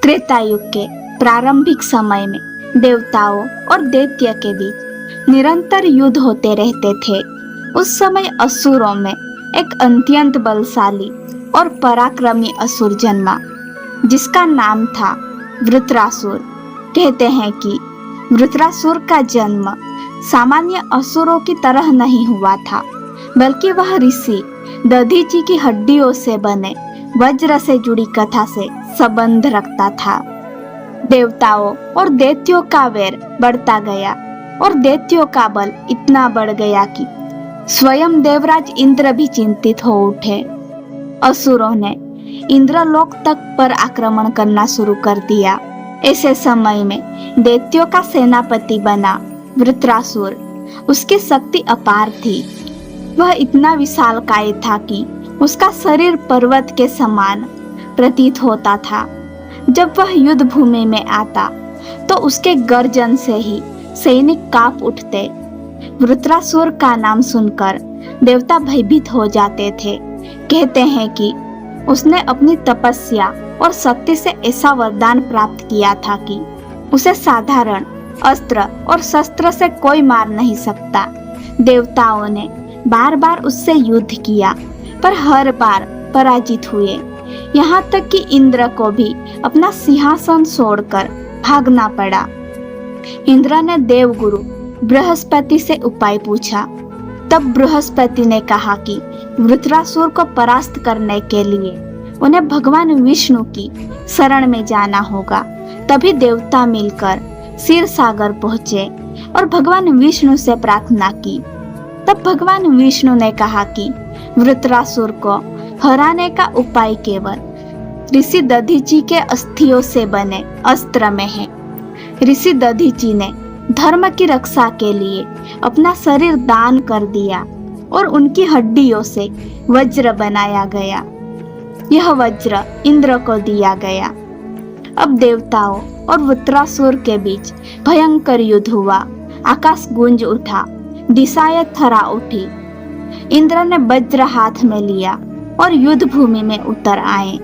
त्रेता युग के प्रारंभिक समय में देवताओं और दैत्य के बीच निरंतर युद्ध होते रहते थे। उस समय असुरों में एक अत्यंत बलशाली और पराक्रमी असुर जन्मा, जिसका नाम था वृत्रासुर। कहते हैं कि वृत्रासुर का जन्म सामान्य असुरों की तरह नहीं हुआ था, बल्कि वह ऋषि दधीचि की हड्डियों से बने वज्र से जुड़ी कथा से संबंध रखता था। देवताओं और दैत्यों का वैर बढ़ता गया और दैत्यों का बल इतना बढ़ गया कि स्वयं देवराज इंद्र भी चिंतित हो उठे। असुरों ने इंद्रलोक तक पर आक्रमण करना शुरू कर दिया। ऐसे समय में दैत्यों का सेनापति बना वृत्रासुर। उसकी शक्ति अपार थी। वह इतना विशालकाय था कि उसका शरीर पर्वत के समान प्रतीत होता था। जब वह युद्ध भूमि में आता तो उसके गर्जन से ही सैनिक कांप उठते। वृत्रासुर का नाम सुनकर देवता भयभीत हो जाते थे। कहते हैं कि उसने अपनी तपस्या और शक्ति से ऐसा वरदान प्राप्त किया था कि उसे साधारण अस्त्र और शस्त्र से कोई मार नहीं सकता। देवताओं ने बार बार उससे युद्ध किया, पर हर बार पराजित हुए। यहाँ तक कि इंद्र को भी अपना सिंहासन छोड़कर भागना पड़ा। इंद्र ने देवगुरु बृहस्पति से उपाय पूछा। तब बृहस्पति ने कहा कि वृत्रासुर को परास्त करने के लिए उन्हें भगवान विष्णु की शरण में जाना होगा। तभी देवता मिलकर क्षीर सागर पहुँचे और भगवान विष्णु से प्रार्थना की। तब भगवान विष्णु ने कहा कि वृत्रासुर को हराने का उपाय केवल ऋषि दधीचि के अस्थियों से बने अस्त्र में है। ऋषि दधीचि ने धर्म की रक्षा के लिए अपना शरीर दान कर दिया और उनकी हड्डियों से वज्र बनाया गया। यह वज्र इंद्र को दिया गया। अब देवताओं और वृत्रासुर के बीच भयंकर युद्ध हुआ। आकाश गूंज उठा, दिशाएं थरा उठी। इंद्र ने वज्र हाथ में लिया और युद्ध भूमि में उतर आए।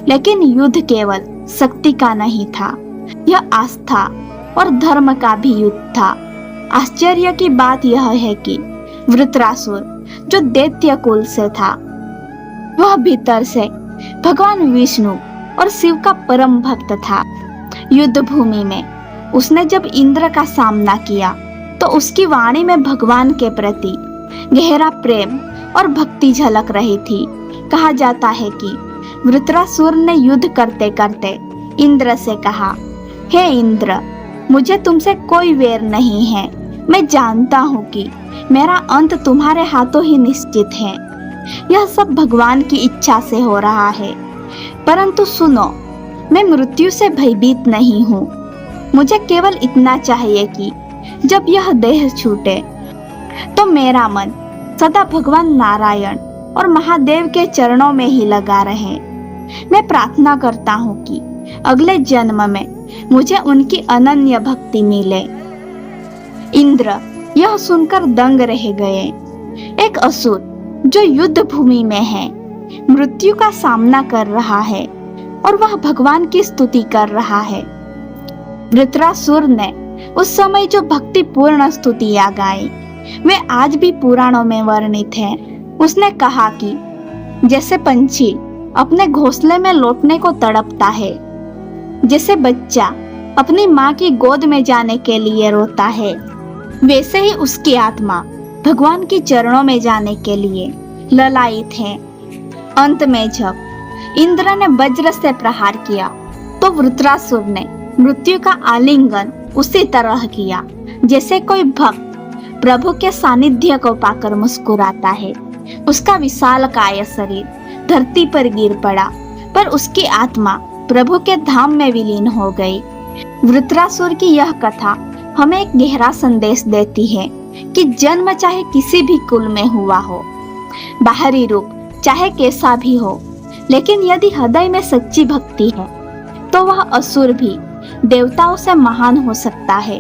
लेकिन युद्ध केवल शक्ति का नहीं था, यह आस्था और धर्म का भी युद्ध था। आश्चर्य की बात यह है कि वृत्रासुर, जो दैत्य कुल से था, वह भीतर से भगवान विष्णु और शिव का परम भक्त था। युद्ध भूमि में उसने जब इंद्र का सामना किया तो उसकी वाणी में भगवान के प्रति गहरा प्रेम और भक्ति झलक रही थी। कहा जाता है कि वृत्रासुर ने युद्ध करते करते इंद्र से कहा, हे इंद्र, मुझे तुमसे कोई वैर नहीं है। मैं जानता हूँ कि मेरा अंत तुम्हारे हाथों ही निश्चित है। यह सब भगवान की इच्छा से हो रहा है। परंतु सुनो, मैं मृत्यु से भयभीत नहीं हूँ। मुझे केवल इतना चाहिए कि जब यह देह छूटे तो मेरा मन सदा भगवान नारायण और महादेव के चरणों में ही लगा रहे। मैं प्रार्थना करता हूँ कि अगले जन्म में मुझे उनकी अनन्य भक्ति मिले। इंद्र यह सुनकर दंग रह गए। एक असुर जो युद्ध भूमि में है, मृत्यु का सामना कर रहा है और वह भगवान की स्तुति कर रहा है। वृत्रासुर ने उस समय जो भक्ति पूर्ण स्तुतियां गाई, वे आज भी पुराणों में वर्णित हैं। उसने कहा कि जैसे पंछी अपने घोंसले में लौटने को तड़पता है, जैसे बच्चा अपनी माँ की गोद में जाने के लिए रोता है, वैसे ही उसकी आत्मा भगवान की चरणों में जाने के लिए ललायित है। अंत में जब इंद्र ने वज्र से प्रहार किया तो वृत्रासुर ने मृत्यु का आलिंगन उसी तरह किया जैसे कोई भक्त प्रभु के सानिध्य को पाकर मुस्कुराता है। उसका विशालकाय शरीर धरती पर गिर पड़ा, पर उसकी आत्मा प्रभु के धाम में विलीन हो गई। वृत्रासुर की यह कथा हमें एक गहरा संदेश देती है कि जन्म चाहे किसी भी कुल में हुआ हो, बाहरी रूप चाहे कैसा भी हो, लेकिन यदि हृदय में सच्ची भक्ति है तो वह असुर भी देवताओं से महान हो सकता है।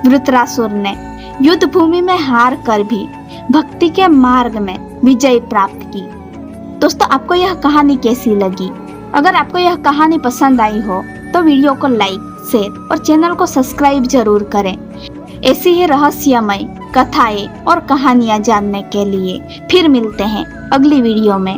वृत्रासुर ने युद्ध भूमि में हार कर भी भक्ति के मार्ग में विजय प्राप्त की। दोस्तों, आपको यह कहानी कैसी लगी? अगर आपको यह कहानी पसंद आई हो तो वीडियो को लाइक, शेयर और चैनल को सब्सक्राइब जरूर करें। ऐसी ही रहस्यमय कथाएं और कहानियां जानने के लिए फिर मिलते हैं अगली वीडियो में।